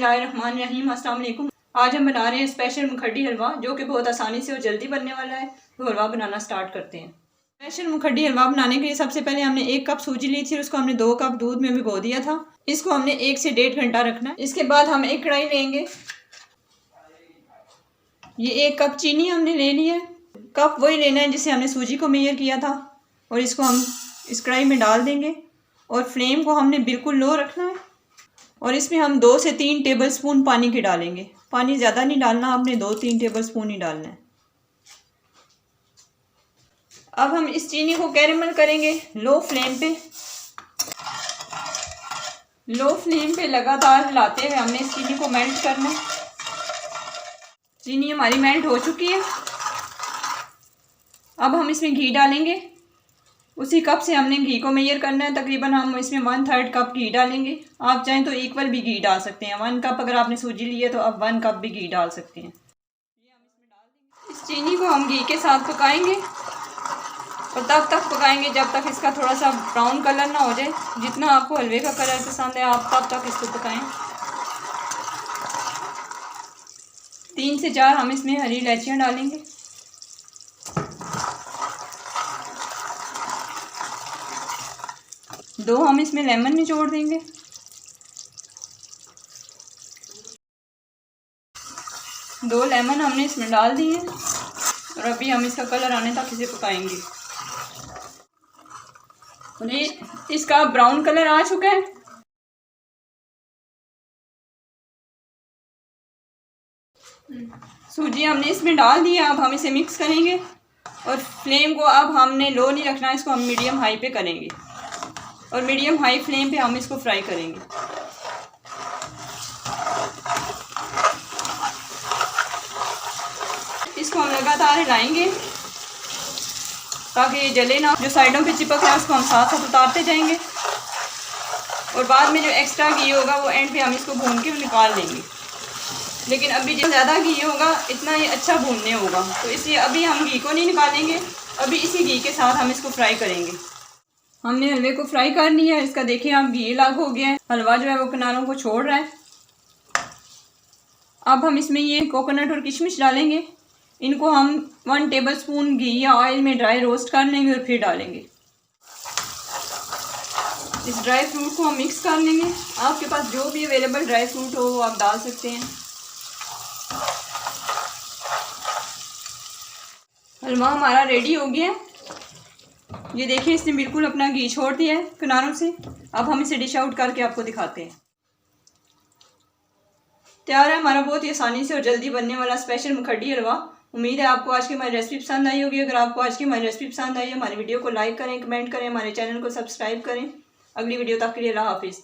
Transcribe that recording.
बिस्मिल्लाहिर्रहमानिर्रहीम। अस्सलाम वालेकुम। आज हम बना रहे हैं स्पेशल मुखड्डी हलवा, जो कि बहुत आसानी से और जल्दी बनने वाला है। तो हलवा बनाना स्टार्ट करते हैं। स्पेशल मुखड्डी हलवा बनाने के लिए सबसे पहले हमने 1 कप सूजी ली थी, उसको हमने 2 कप दूध में भिगो दिया था। इसको हमने 1 से 1.5 घंटा रखना है। इसके बाद हम एक कढ़ाई लेंगे। ये 1 कप चीनी हमने ले ली है। कप वही लेना है जिससे हमने सूजी को मेजर किया था। और इसको हम इस कढ़ाई में डाल देंगे और फ्लेम को हमने बिल्कुल लो रखना है। और इसमें हम 2 से 3 टेबलस्पून पानी के डालेंगे। पानी ज़्यादा नहीं डालना, आपने 2-3 टेबलस्पून ही डालना है। अब हम इस चीनी को कैरेमल करेंगे लो फ्लेम पे। लो फ्लेम पे लगातार हिलाते हुए हमने इस चीनी को मेल्ट करना है। चीनी हमारी मेल्ट हो चुकी है। अब हम इसमें घी डालेंगे। उसी कप से हमने घी को मेजर करना है। तकरीबन हम इसमें 1/3 कप घी डालेंगे। आप चाहें तो इक्वल भी घी डाल सकते हैं। 1 कप अगर आपने सूजी ली है तो आप 1 कप भी घी डाल सकते हैं। इस चीनी को हम घी के साथ पकाएंगे और तब तक पकाएंगे जब तक इसका थोड़ा सा ब्राउन कलर ना हो जाए। जितना आपको हलवे का कलर पसंद है आप तब तक इसको पकाएं। 3 से 4 हम इसमें हरी इलायचियाँ डालेंगे। दो हम इसमें लेमन निचोड़ देंगे। 2 लेमन हमने इसमें डाल दिए और अभी हम इसका कलर आने तक इसे पकाएंगे। और ये इसका ब्राउन कलर आ चुका है। सूजी हमने इसमें डाल दिया। अब हम इसे मिक्स करेंगे और फ्लेम को अब हमने लो नहीं रखना, इसको हम मीडियम हाई पे करेंगे और मीडियम हाई फ्लेम पे हम इसको फ्राई करेंगे। इसको हम लगातार हिलाएंगे ताकि ये जले ना। जो साइडों पे चिपक रहा है उसको हम साथ साथ उतारते जाएंगे और बाद में जो एक्स्ट्रा घी होगा वो एंड पे हम इसको भून के निकाल लेंगे। लेकिन अभी जो ज़्यादा घी होगा इतना ही अच्छा भूनने होगा, तो इसलिए अभी हम घी को नहीं निकालेंगे। अभी इसी घी के साथ हम इसको फ्राई करेंगे। हमने हलवे को फ्राई कर लिया है। इसका देखिए आप घी अलग हो गया है। हलवा जो है वो किनारों को छोड़ रहा है। अब हम इसमें ये कोकोनट और किशमिश डालेंगे। इनको हम 1 टेबलस्पून घी या ऑयल में ड्राई रोस्ट कर लेंगे और फिर डालेंगे। इस ड्राई फ्रूट को हम मिक्स कर लेंगे। आपके पास जो भी अवेलेबल ड्राई फ्रूट हो वो आप डाल सकते हैं। हलवा हमारा रेडी हो गया है। ये देखिए इसने बिल्कुल अपना घी छोड़ दिया है किनारों से। अब हम इसे डिश आउट करके आपको दिखाते हैं। तैयार है हमारा बहुत ही आसानी से और जल्दी बनने वाला स्पेशल मुखड्डी हलवा। उम्मीद है आपको आज की हमारी रेसिपी पसंद आई होगी। अगर आपको आज की हमारी रेसिपी पसंद आई है, हमारी वीडियो को लाइक करें, कमेंट करें, हमारे चैनल को सब्सक्राइब करें। अगली वीडियो तक के लिए अल्लाह हाफिज़।